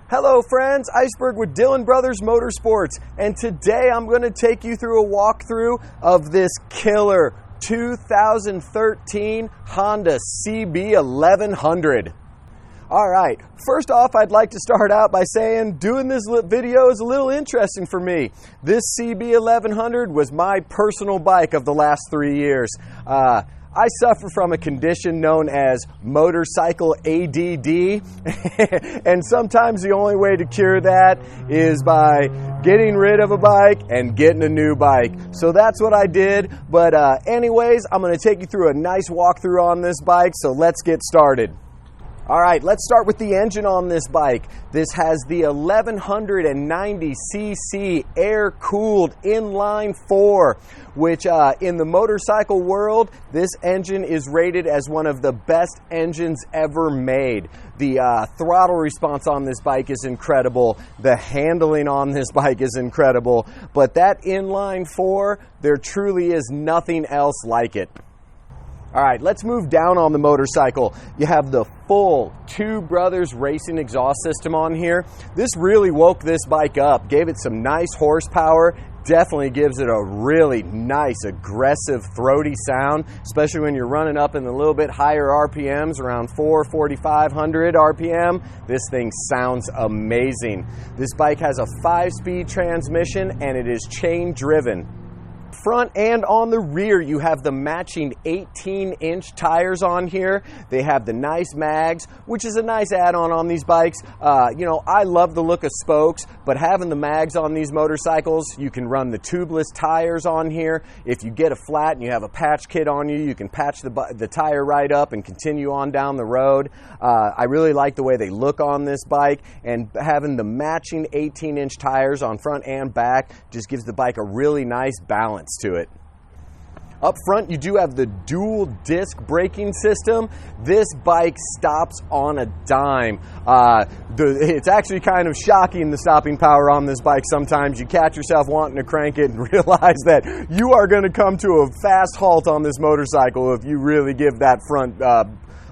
Hello friends, Iceberg with Dillon Brothers Motorsports, and today I'm going to take you through a walkthrough of this killer 2013 Honda CB1100. Alright, first off I'd like to start out by saying doing this video is a little interesting for me. This CB1100 was my personal bike of the last 3 years. I suffer from a condition known as motorcycle ADD, and sometimes the only way to cure that is by getting rid of a bike and getting a new bike. So that's what I did, but anyways, I'm going to take you through a nice walkthrough on this bike, so let's get started. Alright, let's start with the engine on this bike. This has the 1190cc air-cooled inline 4, which in the motorcycle world, this engine is rated as one of the best engines ever made. The throttle response on this bike is incredible. The handling on this bike is incredible. But that inline 4, there truly is nothing else like it. Alright, let's move down on the motorcycle. You have the full Two Brothers Racing exhaust system on here. This really woke this bike up, gave it some nice horsepower, definitely gives it a really nice, aggressive, throaty sound, especially when you're running up in a little bit higher RPMs, around 4,500 RPM. This thing sounds amazing. This bike has a 5-speed transmission and it is chain driven. Front and on the rear, you have the matching 18-inch tires on here. They have the nice mags, which is a nice add-on on these bikes. You know, I love the look of spokes, but having the mags on these motorcycles, you can run the tubeless tires on here. If you get a flat and you have a patch kit on you, you can patch the tire right up and continue on down the road. I really like the way they look on this bike, and having the matching 18-inch tires on front and back just gives the bike a really nice balance to it. Up front, you do have the dual disc braking system. This bike stops on a dime. It's actually kind of shocking, the stopping power on this bike. Sometimes you catch yourself wanting to crank it and realize that you are going to come to a fast halt on this motorcycle if you really give that front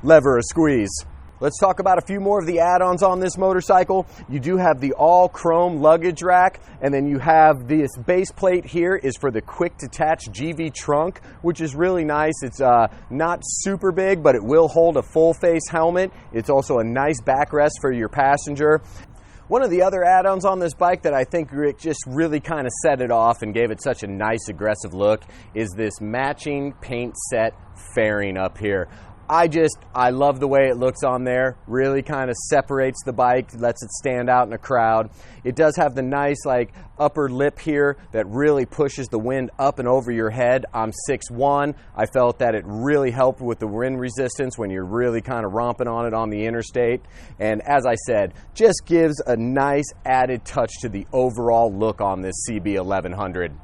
lever a squeeze. Let's talk about a few more of the add-ons on this motorcycle. You do have the all-chrome luggage rack, and then you have this base plate here is for the quick-detach GV trunk, which is really nice. It's not super big, but it will hold a full-face helmet. It's also a nice backrest for your passenger. One of the other add-ons on this bike that I think just really kind of set it off and gave it such a nice, aggressive look is this matching paint set fairing up here. I love the way it looks on there. Really kind of separates the bike, lets it stand out in a crowd. It does have the nice upper lip here that really pushes the wind up and over your head. I'm 6'1". I felt that it really helped with the wind resistance when you're really kind of romping on it on the interstate. And as I said, just gives a nice added touch to the overall look on this CB1100.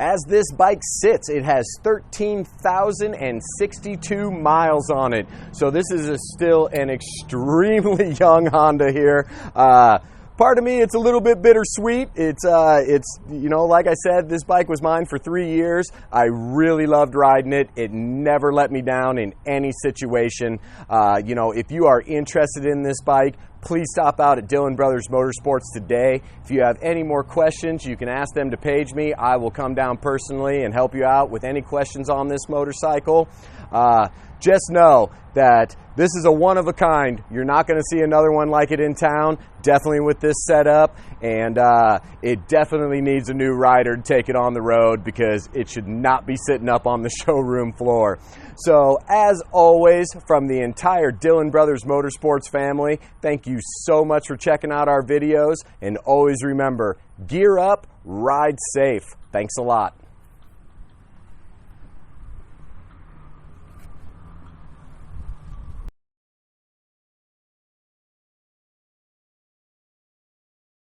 As this bike sits, it has 13,062 miles on it. So this is still an extremely young Honda here. Part of me, it's a little bit bittersweet. It's you know, like I said, this bike was mine for 3 years. I really loved riding it. It never let me down in any situation. You know, if you are interested in this bike, please stop out at Dillon Brothers Motorsports today. If you have any more questions, you can ask them to page me. I will come down personally and help you out with any questions on this motorcycle. Just know that this is a one-of-a-kind. You're not going to see another one like it in town, definitely with this setup, and it definitely needs a new rider to take it on the road because it should not be sitting up on the showroom floor. So, as always, from the entire Dillon Brothers Motorsports family, thank you so much for checking out our videos, and always remember, gear up, ride safe. Thanks a lot.